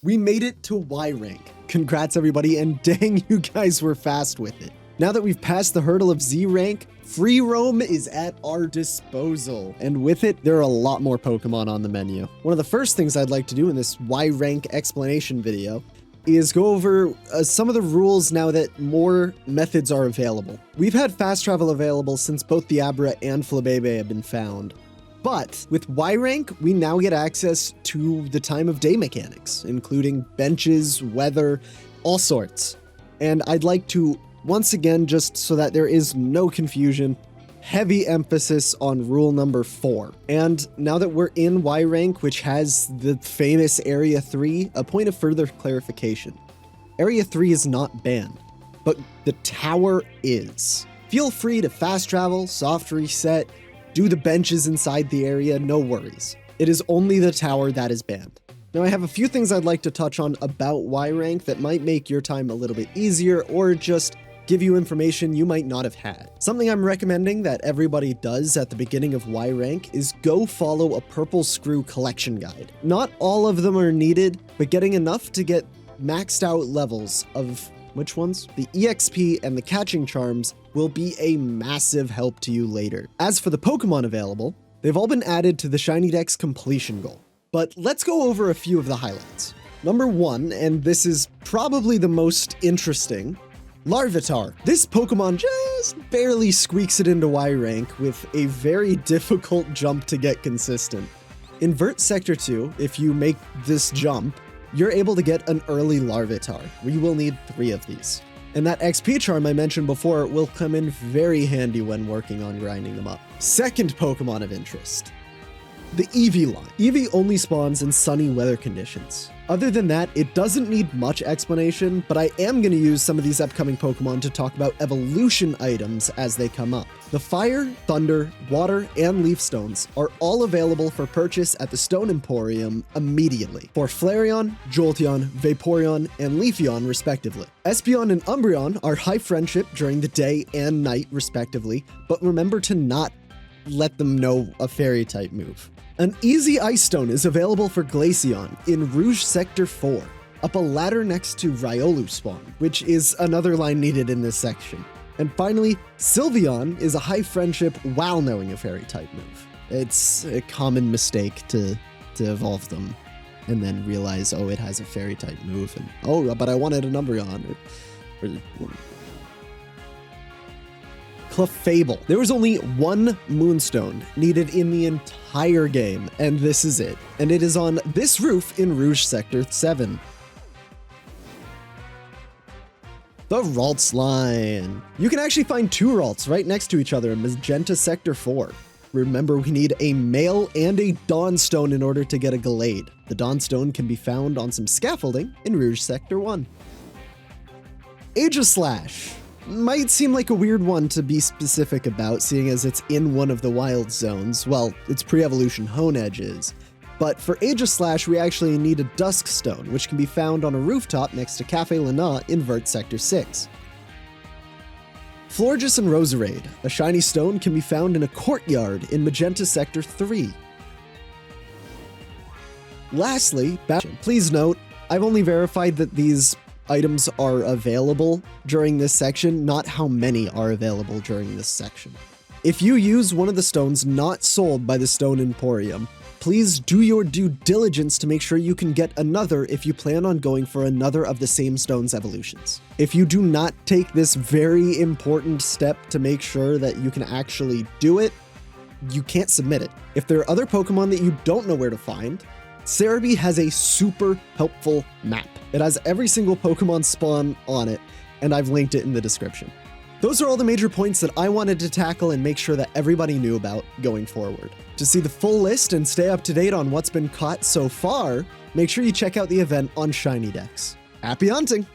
We made it to Y rank. Congrats everybody, and dang, you guys were fast with it. Now that we've passed the hurdle of Z rank, free roam is at our disposal. And with it, there are a lot more Pokemon on the menu. One of the first things I'd like to do in this Y rank explanation video is go over some of the rules now that more methods are available. We've had fast travel available since both the Abra and Flabebe have been found. But with Y rank, we now get access to the time of day mechanics, including benches, weather, all sorts. And I'd like to, once again, just so that there is no confusion, heavy emphasis on rule number 4. And now that we're in Y rank, which has the famous Area 3, a point of further clarification. Area 3 is not banned, but the tower is. Feel free to fast travel, soft reset, do the benches inside the area, no worries. It is only the tower that is banned. Now I have a few things I'd like to touch on about Y rank that might make your time a little bit easier or just give you information you might not have had. Something I'm recommending that everybody does at the beginning of Y rank is go follow a purple screw collection guide. Not all of them are needed, but getting enough to get maxed out levels of which ones? The EXP and the catching charms will be a massive help to you later. As for the Pokemon available, they've all been added to the Shiny Dex completion goal. But let's go over a few of the highlights. Number 1, and this is probably the most interesting, Larvitar. This Pokemon just barely squeaks it into Y rank with a very difficult jump to get consistent. In Vert Sector 2, if you make this jump, you're able to get an early Larvitar. We will need 3 of these. And that XP charm I mentioned before will come in very handy when working on grinding them up. Second Pokemon of interest, the Eevee line. Eevee only spawns in sunny weather conditions. Other than that, it doesn't need much explanation, but I am going to use some of these upcoming Pokemon to talk about evolution items as they come up. The Fire, Thunder, Water, and Leaf Stones are all available for purchase at the Stone Emporium immediately for Flareon, Jolteon, Vaporeon, and Leafeon respectively. Espeon and Umbreon are high friendship during the day and night respectively, but remember to not let them know a fairy type move. An easy Ice Stone is available for Glaceon in Rouge Sector 4, up a ladder next to Riolu spawn, which is another line needed in this section. And finally, Sylveon is a high friendship while knowing a fairy type move. It's a common mistake to evolve them and then realize, oh, it has a fairy type move, and oh, but I wanted an Umbreon, or Clefable. There was only 1 Moonstone needed in the entire game, and this is it. And it is on this roof in Rouge Sector 7. The Ralts line. You can actually find 2 Ralts right next to each other in Magenta Sector 4. Remember, we need a male and a Dawnstone in order to get a Gallade. The Dawnstone can be found on some scaffolding in Rouge Sector 1. Aegislash. Might seem like a weird one to be specific about, seeing as it's in one of the wild zones. Well, its pre-evolution Honedge is. But for Aegislash, we actually need a Dusk Stone, which can be found on a rooftop next to Cafe Lana in Vert Sector 6. Florges and Roserade. A shiny stone can be found in a courtyard in Magenta Sector 3. Lastly, please note, I've only verified that these items are available during this section, not how many are available during this section. If you use one of the stones not sold by the Stone Emporium, please do your due diligence to make sure you can get another if you plan on going for another of the same stone's evolutions. If you do not take this very important step to make sure that you can actually do it, you can't submit it. If there are other Pokemon that you don't know where to find, Cerebi has a super helpful map. It has every single Pokemon spawn on it, and I've linked it in the description. Those are all the major points that I wanted to tackle and make sure that everybody knew about going forward. To see the full list and stay up to date on what's been caught so far, make sure you check out the event on Shiny Dex. Happy hunting!